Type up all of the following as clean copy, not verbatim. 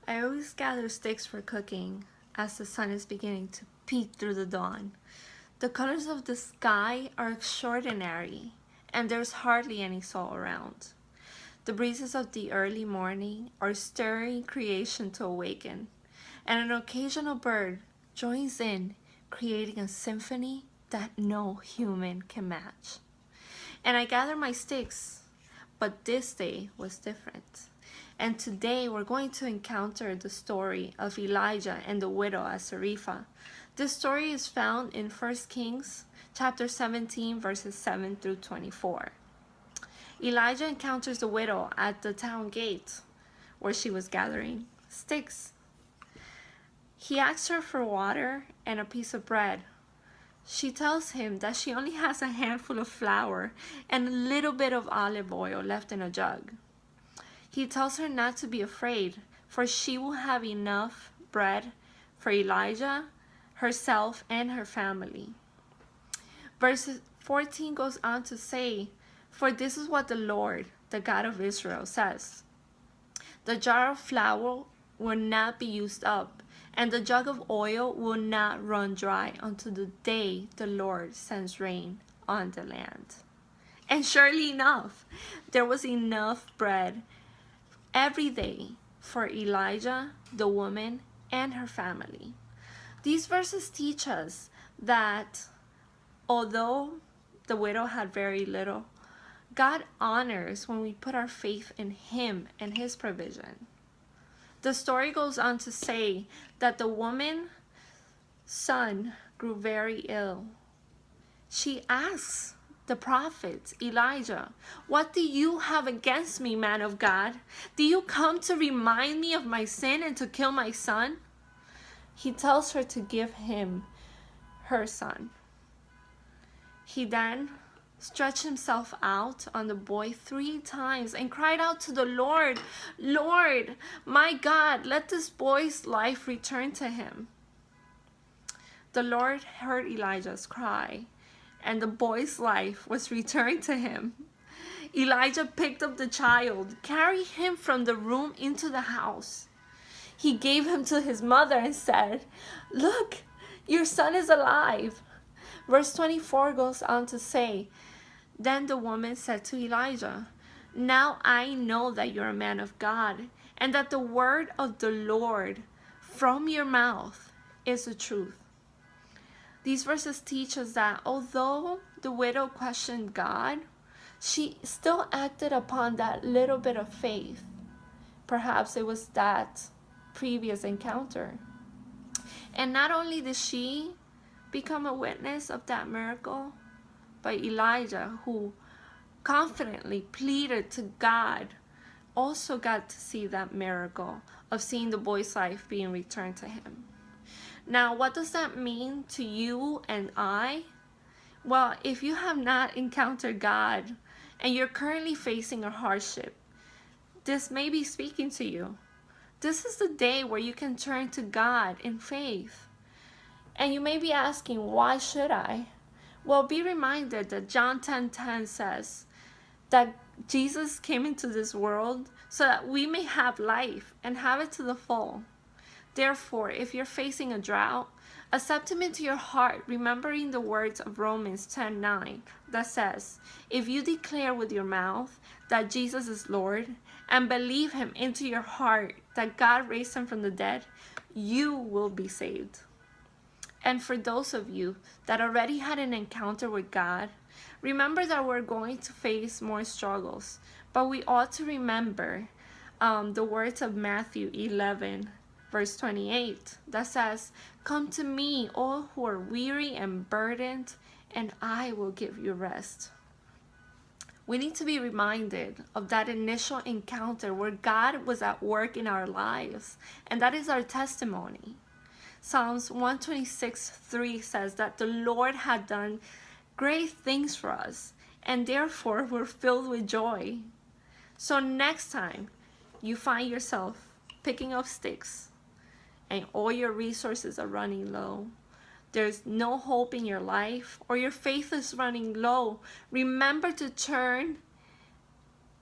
I always gather sticks for cooking as the sun is beginning to peek through the dawn. The colors of the sky are extraordinary, and there's hardly any soul around. The breezes of the early morning are stirring creation to awaken, and an occasional bird joins in, creating a symphony that no human can match. And I gather my sticks, but this day was different. And today we're going to encounter the story of Elijah and the widow at Zarephath. This story is found in 1 Kings chapter 17 verses 7 through 24. Elijah encounters the widow at the town gate where she was gathering sticks. He asks her for water and a piece of bread. She tells him that she only has a handful of flour and a little bit of olive oil left in a jug. He tells her not to be afraid, for she will have enough bread for Elijah, herself, and her family. Verse 14 goes on to say, "For this is what the Lord, the God of Israel, says. The jar of flour will not be used up, and the jug of oil will not run dry until the day the Lord sends rain on the land." And surely enough, there was enough bread every day for Elijah, the woman, and her family. These verses teach us that although the widow had very little, God honors when we put our faith in Him and His provision. The story goes on to say that the woman's son grew very ill. She asks the prophet Elijah, "What do you have against me, man of God? Do you come to remind me of my sin and to kill my son?" He tells her to give him her son. He then stretched himself out on the boy 3 times and cried out to the Lord, "Lord, my God, let this boy's life return to him." The Lord heard Elijah's cry, and the boy's life was returned to him. Elijah picked up the child, carried him from the room into the house. He gave him to his mother and said, "Look, your son is alive." Verse 24 goes on to say, "Then the woman said to Elijah, 'Now I know that you're a man of God, and that the word of the Lord from your mouth is the truth.'" These verses teach us that although the widow questioned God, she still acted upon that little bit of faith. Perhaps it was that previous encounter. And not only did she become a witness of that miracle, but Elijah, who confidently pleaded to God, also got to see that miracle of seeing the boy's life being returned to him. Now, what does that mean to you and I? Well, if you have not encountered God and you're currently facing a hardship, this may be speaking to you. This is the day where you can turn to God in faith. And you may be asking, why should I? Well, be reminded that John 10:10 says that Jesus came into this world so that we may have life and have it to the full. Therefore, if you're facing a drought, accept Him into your heart, remembering the words of Romans 10:9 that says, "If you declare with your mouth that Jesus is Lord and believe Him into your heart that God raised Him from the dead, you will be saved." And for those of you that already had an encounter with God, remember that we're going to face more struggles, but we ought to remember the words of Matthew 11 verse 28 that says, "Come to me, all who are weary and burdened, and I will give you rest." We need to be reminded of that initial encounter where God was at work in our lives, and that is our testimony. Psalms 126:3 says that the Lord had done great things for us, and therefore we're filled with joy. So next time you find yourself picking up sticks and all your resources are running low, there's no hope in your life, or your faith is running low, remember to turn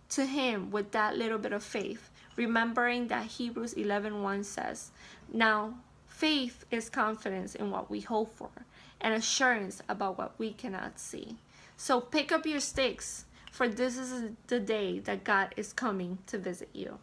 to Him with that little bit of faith. remembering that Hebrews 11:1 says, "Now faith is confidence in what we hope for and assurance about what we cannot see." So pick up your sticks, for this is the day that God is coming to visit you.